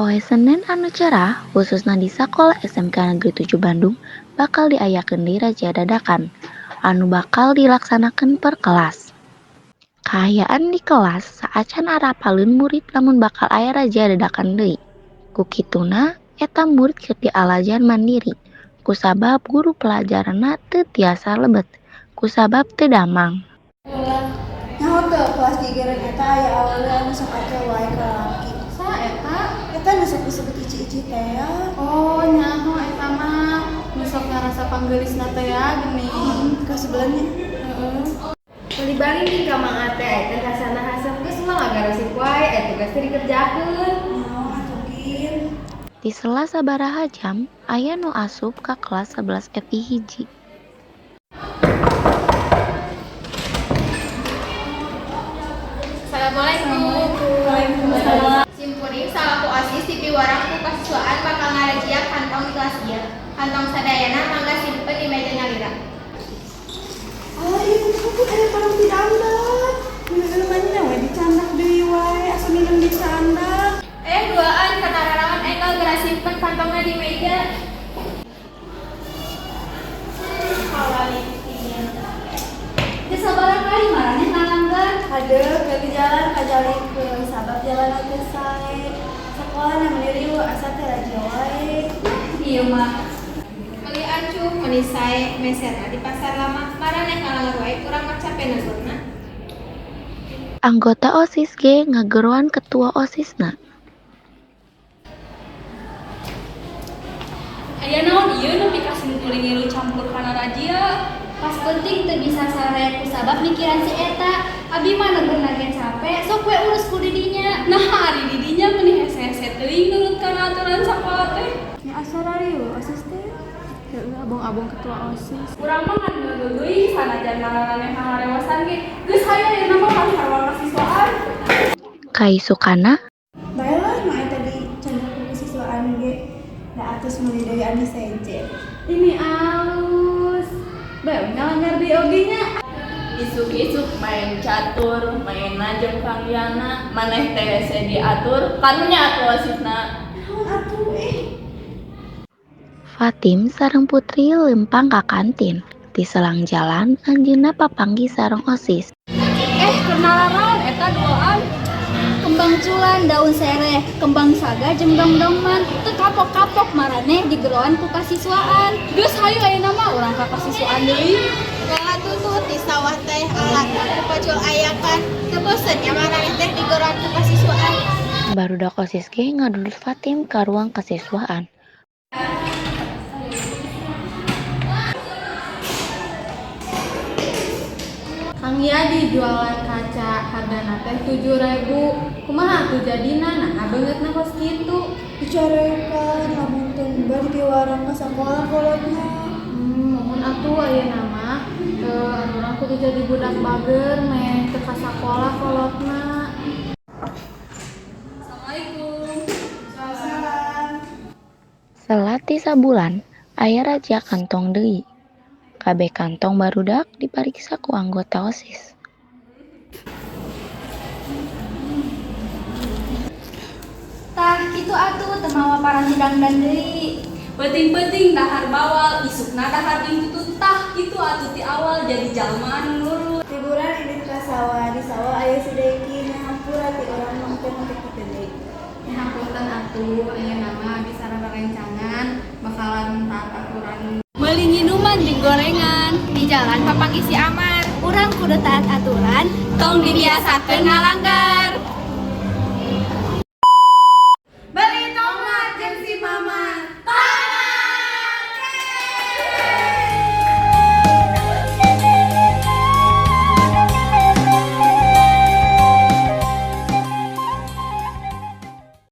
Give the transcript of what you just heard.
Poe Senen anu cerah, khususna di Sakola SMK Negeri 7 Bandung, bakal diayakeun di Raja Dadakan, anu bakal dilaksanakeun per kelas. Kaayaan di kelas saacan arapaleun murid lamun bakal aya Raja Dadakan deui. Kukituna, eta murid keur dialajan mandiri, kusabab guru pelajaranna teu tiasa lebet, kusabab teu damang. Nyaho teu kelas digereun eta aya awewe anu sok ate wae ka lalaki. Saha eta? Eta nu sok disebut ici-ici teh ya. Oh, nyaho eta mah nu sok ngarasa panggeulisna teh ya geuning. Ka sebelahnya. Heeh. Balik nih ka Mang Ate, eta rasana haseup geus mah ngagarosip wae, tugas teh dikerjakeun. Nyaho atukin. Di sela sabaraha jam, aya nu asup ka kelas 11 FI hiji. Assalamualaikum. Waalaikumsalam. Simkuring salaku OSIS di piwarang ku kasiswaan bakal ngarajiak kantong di kelas ieu. Kantong sadayana mangga simpen di meja nyalira. Ah, ieu teh aya parang didandak. Minumannya we dicandak deui wae, asa minum dicandak. Duaan katararangan enggal geura simpen kantongna di meja. Geus sabaraha kali marane nalanggar? Hadeuh ke jalan kajalikeun sabab jalan teh sae. Sekolah na meniru asa teh raja wae. Ieu mah Meuli acuh, meuli sae, meserna di pasar lama. Marane kalangan wae kurang mah capek negurna. Anggota OSIS ge ngageroan ketua OSISna. aya naon ieu nu pikasin kuring ngilu campur kana razia? Pas penting teu bisa sarek kusabab mikiran si eta. Abi mah negurna ge capek, sok we urus ku didinya. Nah, ari didinya meuni hese-hese teuing nurut kana aturan sakola teh. Ya asal ari OSIS teh. Heueuh abong-abong ketua OSIS. Urang mah kan geuleuy sanajan ngaranana harewasan ge. Geus hayu ayeuna mah kan harwal kasiswaan. Kaisukana, Baiklah, nu eta di candak ku siswaan ge. Da atus meuli deui anu seje. Ini alus. Bae ngalanggar di oge nya. Isuk-isuk main catur, main najeng panggilna, maneh teh hese diatur, karunya atuh wasitna. Naon atuh Fatim sareng Putri lempang ka kantin. Di selang jalan, anjeunna papanggih sareng OSIS. Kenalan eta duaan. Kembang culan daun sereh, kembang saga jeung dongdongman. Teu kapok-kapok marane digeroan ku kasiswaan. Geus hayu ayeuna mah urang ka kasiswaan deui. Gala tutut di sawah teh alat ku pacul ayakan. Teu bosen nya marane teh digeroan ku kasiswaan. Barudak OSIS ge ngadulur Fatim ka ruang kasiswaan. Kang Yadi jualan kaca, hargana teh 7.000. Kumaha atuh jadina? Nah, beungeutna kos kitu. dicarekan lamun teu bari piwarang ka sakola kolotna. Mohon atuh ayeuna mah urang kudu jadi budak bager meh teu ka sakola kolotna. Assalamualaikum. Salam. Selati sabulan, aya raja kantong deui. Kabeh kantong barudak dipariksa ku anggota OSIS. Tah kitu atuh teu mawa parahidangdan deui. Penting-penting dahar bawal, isukna dahar dituntut tah kitu atuh ti awal jadi jalma anu nurut. Liburan ini ka sawah, di sawah aya sideki nya hampura ti urang mah teh kitu deui. Hapunten atuh ayeuna mah bisa rencangan bakalan taat aturan. Meuli nginuman jeung gorengan Di jalan papanggih si Amar. urang kudu taat aturan Tong dibiasakeun ngalanggar.